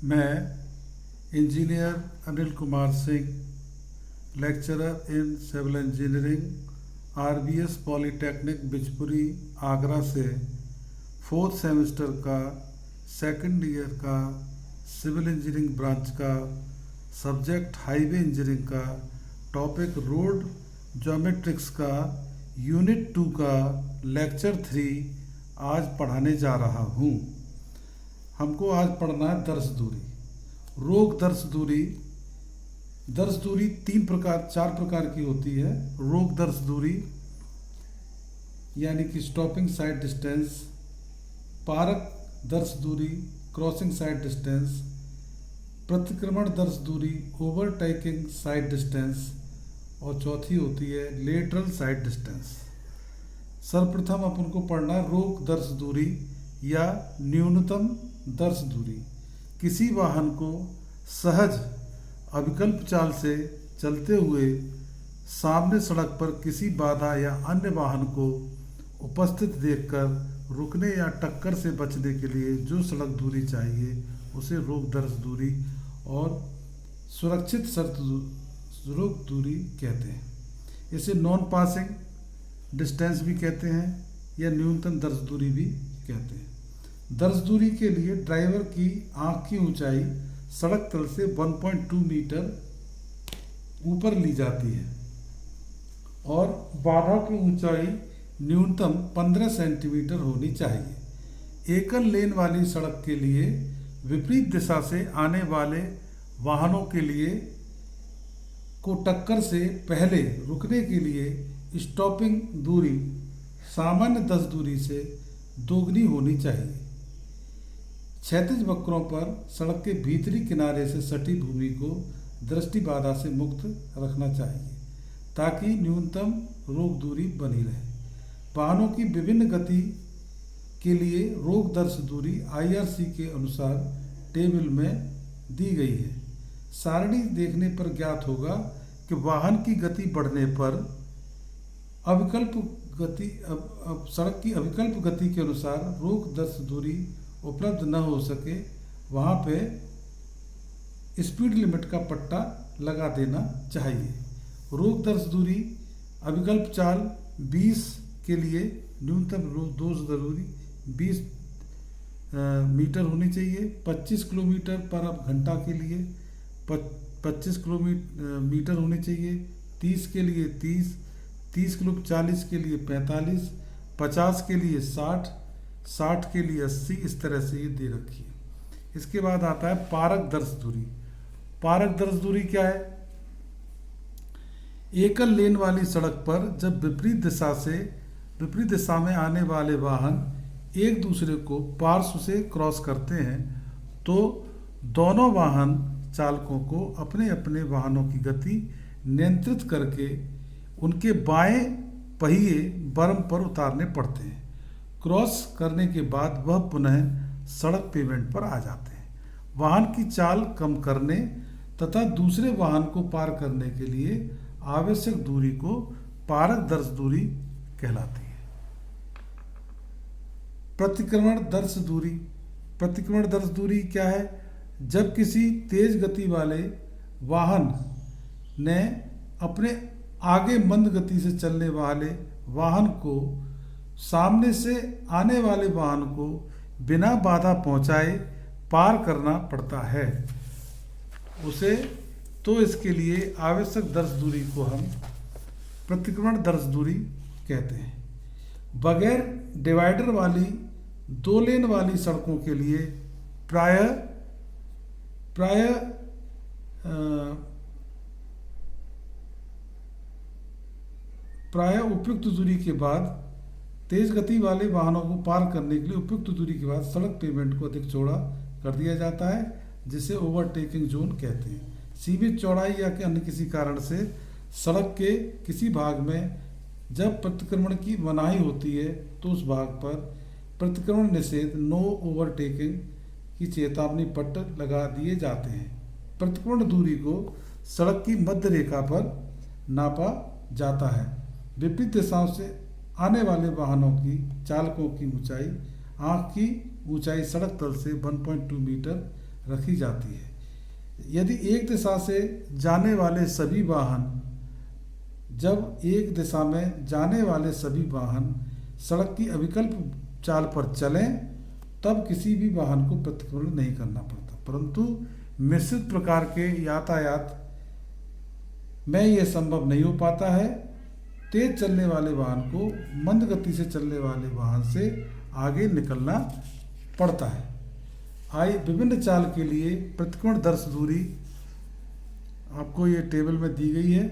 मैं engineer Anil Kumar Singh, lecturer in civil engineering, RBS polytechnic Bijpuri Agra से 4th semester का सेकंड ईयर का सिविल इंजीनियरिंग ब्रांच का सब्जेक्ट हाईवे इंजीनियरिंग का टॉपिक रोड ज्योमेट्रिक्स का यूनिट 2 का लेक्चर 3 आज पढ़ाने जा रहा हूँ। हमको आज पढ़ना है दर्श दूरी। रोग दर्श दूरी। दर्श दूरी 4 प्रकार की होती है। रोग दर्श दूरी यानी कि स्टॉपिंग साइड डिस्टेंस, पारक दर्श दूरी क्रॉसिंग साइड डिस्टेंस, प्रतिक्रमण दर्श दूरी ओवरटेकिंग साइड डिस्टेंस, और चौथी होती है लेटरल साइड डिस्टेंस। सर्वप्रथम अपन को पढ़ना है रोग दर्श दूरी या न्यूनतम दर्श दूरी। किसी वाहन को सहज अविकल्प चाल से चलते हुए सामने सड़क पर किसी बाधा या अन्य वाहन को उपस्थित देखकर रुकने या टक्कर से बचने के लिए जो सड़क दूरी चाहिए उसे रोग दर्श दूरी और सुरक्षित रोग दूरी कहते हैं। इसे नॉन पासिंग डिस्टेंस भी कहते हैं या न्यूनतम दर्श दूरी भी कहते हैं। दर्श दूरी के लिए ड्राइवर की आंख की ऊंचाई सड़क तल से 1.2 मीटर ऊपर ली जाती है और बाधा की ऊंचाई न्यूनतम 15 सेंटीमीटर होनी चाहिए। एकल लेन वाली सड़क के लिए विपरीत दिशा से आने वाले वाहनों के लिए को टक्कर से पहले रुकने के लिए स्टॉपिंग दूरी सामान्य दर्श दूरी से दोगुनी होनी चाहिए। क्षैतिज वक्रों पर सड़क के भीतरी किनारे से सटी भूमि को दृष्टि बाधा से मुक्त रखना चाहिए ताकि न्यूनतम रोग दूरी बनी रहे। वाहनों की विभिन्न गति के लिए रोग दर्श दूरी IRC के अनुसार टेबल में दी गई है। सारणी देखने पर ज्ञात होगा कि वाहन की गति बढ़ने पर सड़क की अविकल्प गति के अनुसार रोग दर्श दूरी उपलब्ध न हो सके वहाँ पे स्पीड लिमिट का पट्टा लगा देना चाहिए। रोग दर्श दूरी अविकल्प चाल 20 के लिए न्यूनतम रोग दूरी 20 मीटर होनी चाहिए। 25 किलोमीटर पर घंटा के लिए 25 किलोमीटर होनी चाहिए। 30 के लिए 30 किलो 40 के लिए 45, 50 के लिए 60 के लिए 80, इस तरह से ये दे रखी है। इसके बाद आता है पारक दर्श दूरी। पारक दर्श दूरी क्या है? एकल लेन वाली सड़क पर जब विपरीत दिशा में आने वाले वाहन एक दूसरे को पार्श्व से क्रॉस करते हैं तो दोनों वाहन चालकों को अपने अपने वाहनों की गति नियंत्रित करके उनके बाएं पहिए बर्म पर उतारने पड़ते हैं। क्रॉस करने के बाद वह पुनः सड़क पेमेंट पर आ जाते हैं। वाहन की चाल कम करने तथा दूसरे वाहन को पार करने के लिए आवश्यक दूरी को पारक दर्श दूरी कहलाती है। प्रतिक्रमण दर्श दूरी। प्रतिक्रमण दर्श दूरी क्या है? जब किसी तेज गति वाले वाहन ने अपने आगे मंद गति से चलने वाले वाहन को सामने से आने वाले वाहन को बिना बाधा पहुंचाए पार करना पड़ता है तो इसके लिए आवश्यक दर्श दूरी को हम प्रतिक्रमण दर्श दूरी कहते हैं। बगैर डिवाइडर वाली 2 लेन वाली सड़कों के लिए प्राय उपयुक्त दूरी के बाद तेज गति वाले वाहनों को पार करने के लिए उपयुक्त दूरी के बाद सड़क पेमेंट को अधिक चौड़ा कर दिया जाता है जिसे ओवरटेकिंग जोन कहते हैं। सीमित चौड़ाई या अन्य किसी कारण से सड़क के किसी भाग में जब प्रतिक्रमण की मनाही होती है तो उस भाग पर प्रतिक्रमण निषेध नो ओवरटेकिंग की चेतावनी पट्ट लगा दिए जाते हैं। प्रतिक्रमण दूरी को सड़क की मध्य रेखा पर नापा जाता है। विपरीत दिशाओं से आने वाले वाहनों की चालकों की ऊंचाई, आंख की ऊंचाई सड़क तल से 1.2 मीटर रखी जाती है। यदि एक दिशा से जाने वाले सभी वाहन जब एक दिशा में जाने वाले सभी वाहन सड़क की अविकल्प चाल पर चलें तब किसी भी वाहन को प्रतिक्रमण नहीं करना पड़ता, परंतु मिश्रित प्रकार के यातायात में यह संभव नहीं हो पाता है। तेज चलने वाले वाहन को मंद गति से चलने वाले वाहन से आगे निकलना पड़ता है। आइए विभिन्न चाल के लिए प्रतिक्रमण दर्श दूरी आपको ये टेबल में दी गई है।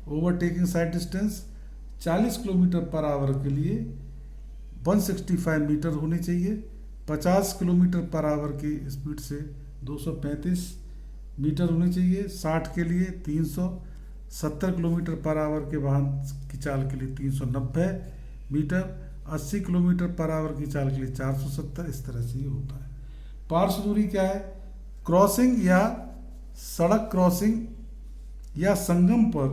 Overtaking side distance 40 kilometre per hour के लिए 165 मीटर होनी चाहिए। 50 किलोमीटर पर आवर की स्पीड से 235 मीटर होनी चाहिए। 60 के लिए 300, 70 किलोमीटर पर आवर के वाहन की चाल के लिए 390 मीटर, 80 किलोमीटर पर आवर की चाल के लिए 470। इस तरह से ये होता है। पार्श्व दूरी क्या है? क्रॉसिंग या सड़क क्रॉसिंग या संगम पर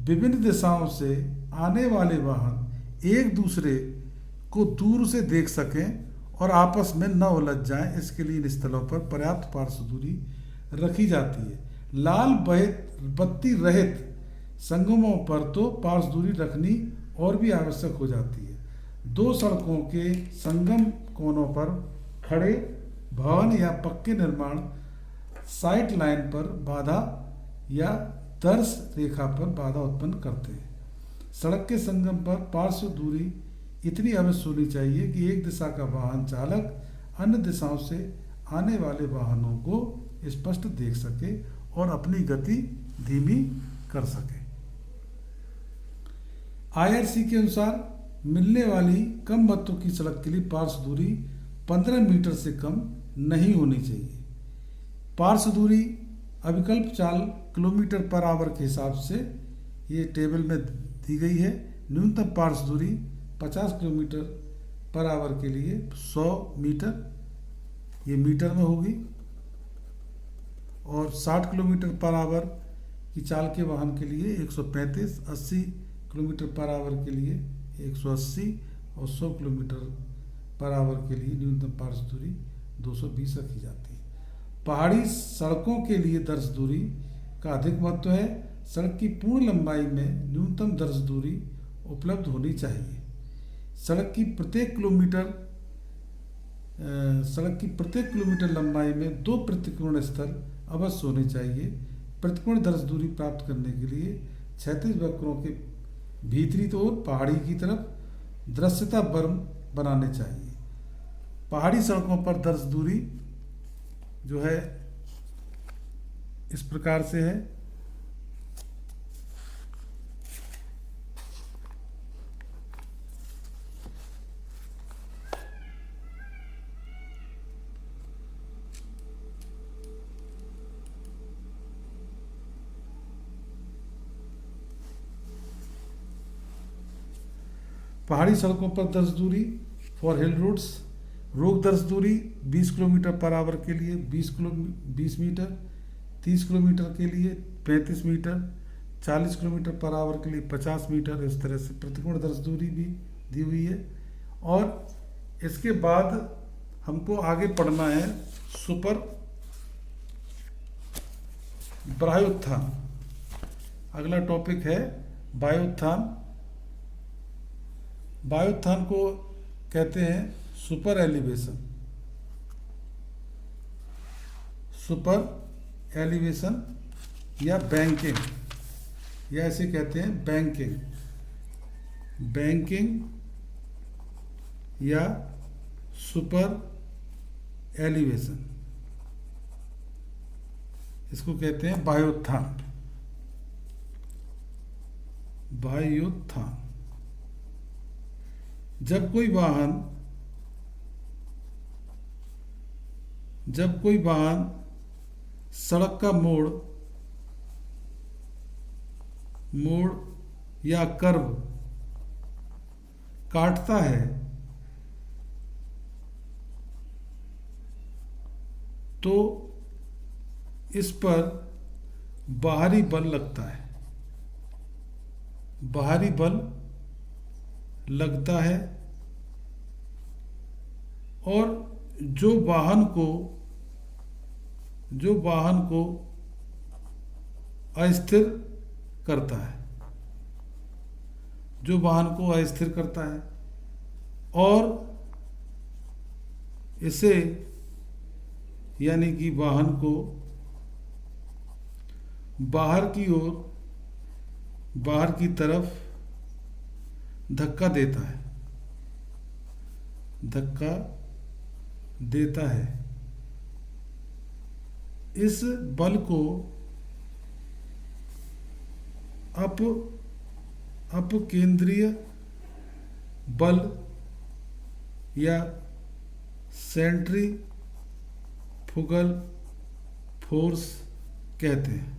विभिन्न दिशाओं से आने वाले वाहन एक दूसरे को दूर से देख सकें और आपस में न उलझ जाएं, इसके लिए इन स्थलों पर पर्याप्त पार्श्व दूरी रखी जाती है। लाल बत्ती रहित संगमों पर तो पार्श्व दूरी रखनी और भी आवश्यक हो जाती है। दो सड़कों के संगम कोनों पर खड़े भवन या पक्के निर्माण साइट लाइन पर बाधा या दर्श रेखा पर बाधा उत्पन्न करते हैं। सड़क के संगम पर पार्श्व दूरी इतनी अवश्य होनी चाहिए कि एक दिशा का वाहन चालक अन्य दिशाओं से आने वाले वाहनों को स्पष्ट देख सके और अपनी गति धीमी कर सके। IRC के अनुसार मिलने वाली कम महत्व की सड़क के लिए पार्श्व दूरी 15 मीटर से कम नहीं होनी चाहिए। पार्श्व दूरी अविकल्प चाल किलोमीटर पर आवर के हिसाब से ये टेबल में दी गई है। न्यूनतम पार्श्व दूरी 50 किलोमीटर पर आवर के लिए 100 मीटर, ये मीटर में होगी, और 60 किलोमीटर पर आवर की चाल के वाहन के लिए 135, 80 किलोमीटर पर आवर के लिए 180 और 100 किलोमीटर पर आवर के लिए न्यूनतम पार्श्व दूरी 220 रखी जाती है। पहाड़ी सड़कों के लिए दर्श दूरी का अधिक महत्व है। सड़क की पूर्ण लंबाई में न्यूनतम दर्श दूरी उपलब्ध होनी चाहिए। सड़क की प्रत्येक किलोमीटर लंबाई में 2 प्रतिक्रमण स्थल अवश्य होने चाहिए। प्रतिक्रमण दर्श दूरी प्राप्त करने के लिए क्षैतिज वक्रों के भीतरी ओर पहाड़ी की तरफ दृश्यता बर्म बनाने चाहिए। पहाड़ी सड़कों पर दर्श दूरी जो है इस प्रकार से है। पहाड़ी सड़कों पर दर्श दूरी फॉर हिल रोड्स, रोग दर्श दूरी 20 किलोमीटर पर आवर के लिए 20 मीटर, 30 किलोमीटर के लिए 35 मीटर, 40 किलोमीटर पर आवर के लिए 50 मीटर। इस तरह से प्रतिक्रमण दर्श दूरी भी दी हुई है। और इसके बाद हमको आगे पढ़ना है सुपर वायुत्थान। अगला टॉपिक है वायुत्थान। वायुत्थान को कहते हैं सुपर एलिवेशन। सुपर एलिवेशन या बैंकिंग, या ऐसे कहते हैं बैंकिंग, बैंकिंग या सुपर एलिवेशन, इसको कहते हैं वायुत्थान। वायुत्थान जब कोई वाहन सड़क का मोड़ या कर्व काटता है तो इस पर बाहरी बल लगता है, बाहरी बल लगता है, और जो वाहन को जो वाहन को अस्थिर करता है, जो वाहन को अस्थिर करता है और इसे यानी कि वाहन को बाहर की ओर, बाहर की तरफ धक्का देता है, धक्का देता है। इस बल को अपकेंद्रीय बल या सेंट्रीफुगल फोर्स कहते हैं।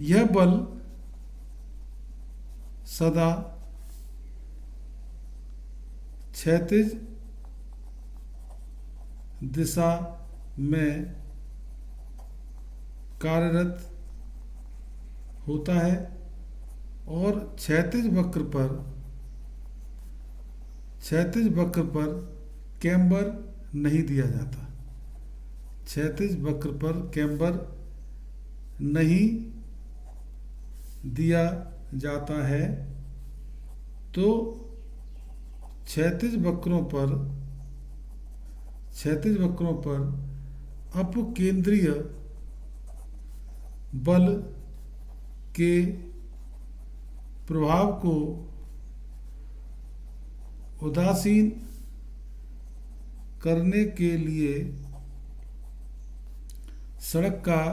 यह बल सदा क्षैतिज दिशा में कार्यरत होता है और क्षैतिज वक्र पर कैम्बर नहीं दिया जाता, क्षैतिज वक्र पर कैम्बर नहीं दिया जाता है। तो क्षैतिज वक्रों पर अपकेंद्रीय बल के प्रभाव को उदासीन करने के लिए सड़क का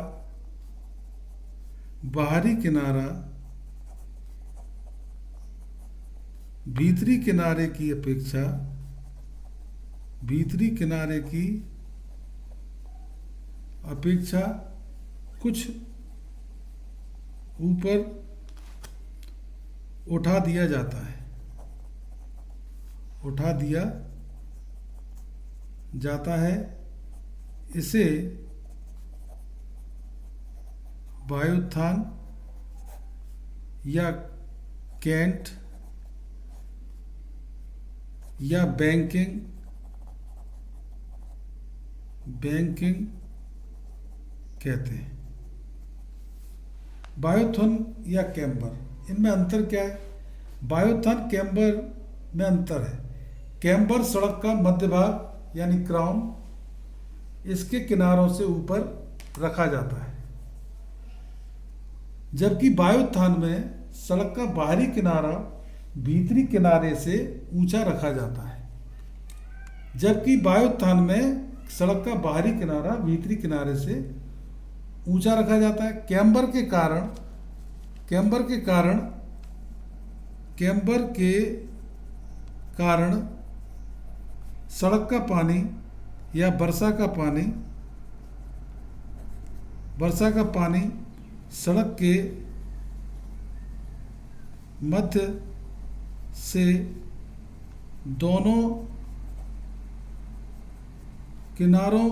बाहरी किनारा भीतरी किनारे की अपेक्षा कुछ ऊपर उठा दिया जाता है, इसे वायुत्थान या कैंट या बैंकिंग कहते हैं। वायुत्थान या कैम्बर, इनमें अंतर क्या है? वायुत्थान कैम्बर में अंतर है। कैम्बर सड़क का मध्य भाग यानी क्राउन, इसके किनारों से ऊपर रखा जाता है, जबकि वायुत्थान में सड़क का बाहरी किनारा भीतरी किनारे से ऊंचा रखा जाता है, जबकि वायुत्थान में सड़क का बाहरी किनारा भीतरी किनारे से ऊंचा रखा जाता है। कैम्बर के कारण सड़क का पानी या वर्षा का पानी सड़क के मध्य से दोनों किनारों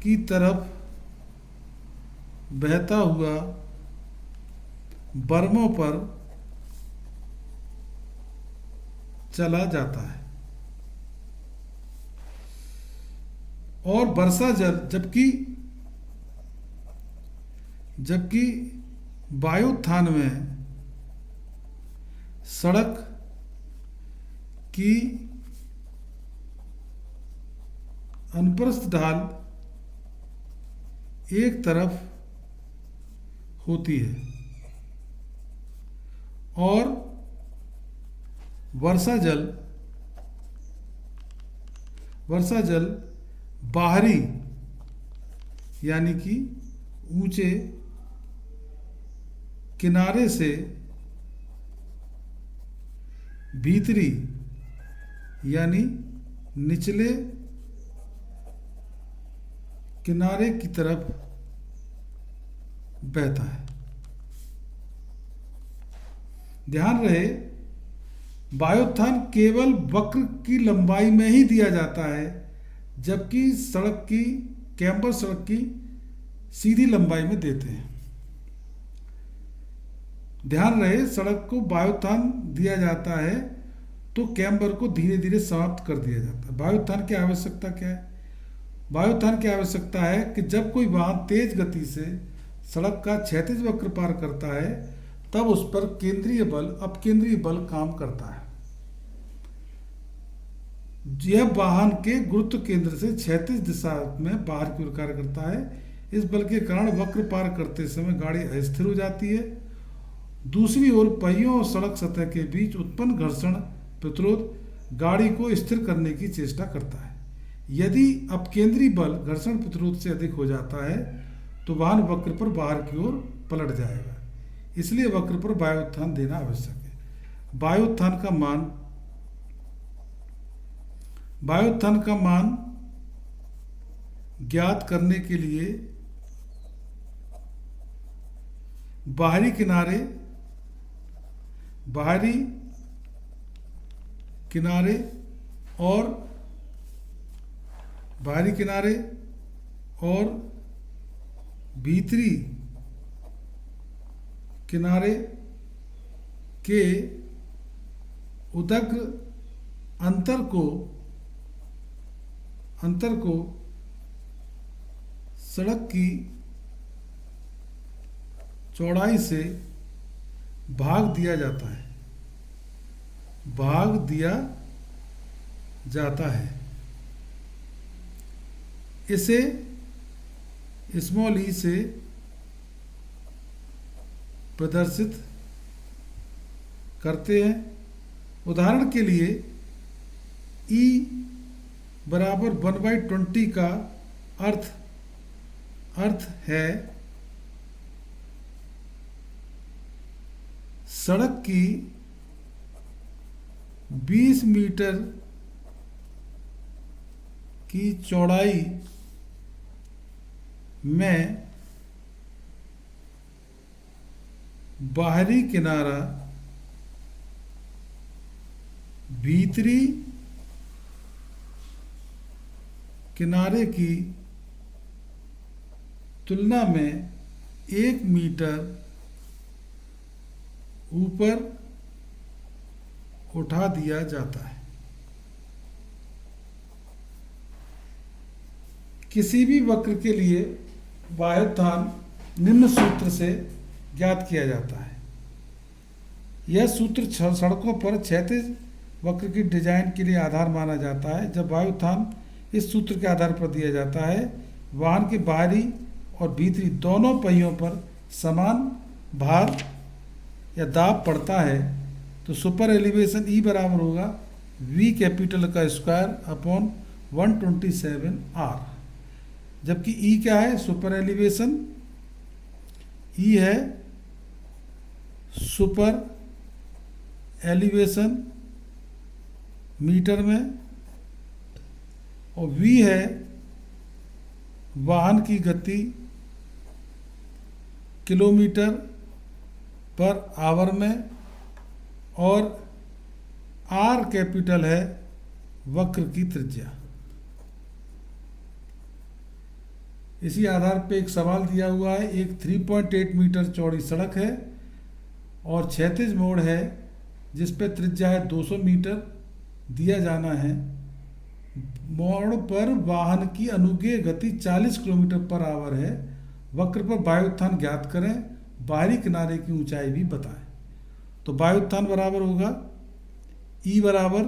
की तरफ बहता हुआ बर्मों पर चला जाता है और वर्षा जल, जबकि वायुत्थान में सड़क की अनुप्रस्थ ढाल एक तरफ होती है और वर्षा जल बाहरी यानी कि ऊंचे किनारे से भीतरी यानी निचले किनारे की तरफ बहता है। ध्यान रहे, वायुत्थान केवल वक्र की लंबाई में ही दिया जाता है, जबकि कैम्बर सड़क की सीधी लंबाई में देते हैं। ध्यान रहे, सड़क को वायुत्थान दिया जाता है तो कैम्बर को धीरे धीरे समाप्त कर दिया जाता है। वायुत्थान की आवश्यकता क्या है? वायुत्थान की आवश्यकता है कि जब कोई वाहन तेज गति से सड़क का क्षैतिज वक्र पार करता है तब उस पर केंद्रीय बल अपकेंद्रीय बल काम करता है। यह वाहन के गुरुत्व केंद्र से क्षैतिज दिशा में बाहर की ओर कार्य करता है। इस बल के कारण वक्र पार करते समय गाड़ी अस्थिर हो जाती है। दूसरी ओर पहियों और सड़क सतह के बीच उत्पन्न घर्षण प्रतिरोध गाड़ी को स्थिर करने की चेष्टा करता है। यदि अपकेंद्री बल घर्षण प्रतिरोध से अधिक हो जाता है तो वाहन वक्र पर बाहर की ओर पलट जाएगा। इसलिए वक्र पर वायुत्थान देना आवश्यक है। वायुत्थान का मान ज्ञात करने के लिए बाहरी किनारे और भीतरी किनारे के उदग्र अंतर को सड़क की चौड़ाई से भाग दिया जाता है। इसे स्मॉल ई से प्रदर्शित करते हैं। उदाहरण के लिए E बराबर 1/20 का अर्थ है सड़क की 20 मीटर की चौड़ाई में बाहरी किनारा भीतरी किनारे की तुलना में 1 मीटर ऊपर उठा दिया जाता है। किसी भी वक्र के लिए वायुत्थान निम्न सूत्र से ज्ञात किया जाता है। यह सूत्र सड़कों पर क्षैतिज वक्र की डिजाइन के लिए आधार माना जाता है। जब वायुत्थान इस सूत्र के आधार पर दिया जाता है, वाहन के बाहरी और भीतरी दोनों पहियों पर समान भार या दाब पड़ता है तो सुपर एलिवेशन ई बराबर होगा वी कैपिटल का स्क्वायर अपॉन 127 आर। जबकि ई क्या है? Super elevation. ई है सुपर एलिवेशन मीटर में और वी है वाहन की गति किलोमीटर पर आवर में और आर कैपिटल है वक्र की त्रिज्या। इसी आधार पे एक सवाल दिया हुआ है। एक 3.8 मीटर चौड़ी सड़क है और क्षैतिज मोड़ है जिस पे त्रिज्या है 200 मीटर। दिया जाना है मोड़ पर वाहन की अनुगेय गति 40 किलोमीटर पर आवर है। वक्र पर वायुत्थान ज्ञात करें, बाहरी किनारे की ऊंचाई भी बताएं। तो वायुत्थान बराबर होगा ई बराबर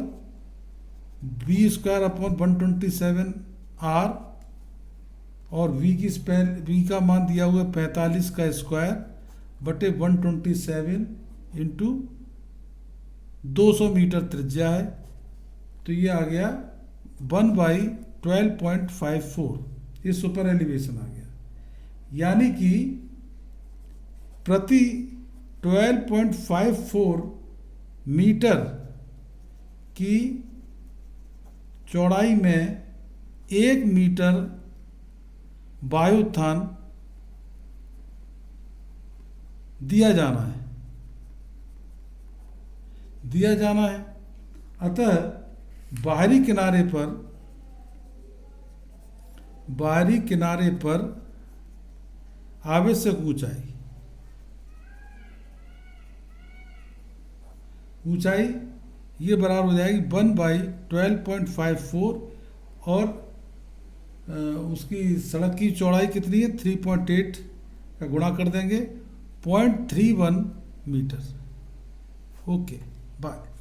वी स्क्वायर अपॉन 127 आर और वी का मान दिया हुआ 45 का स्क्वायर बटे 127 इंटू 200 मीटर त्रिज्या है। तो ये आ गया 1/12.54। ये सुपर एलिवेशन आ गया। यानी कि प्रति 12.54 मीटर की चौड़ाई में 1 मीटर वायुत्थान दिया जाना है। अतः बाहरी किनारे पर आवश्यक ऊंचाई ये बराबर हो जाएगी 1/12.54, और उसकी सड़क की चौड़ाई कितनी है 3.8 का गुणा कर देंगे 0.31 मीटर। Okay, bye.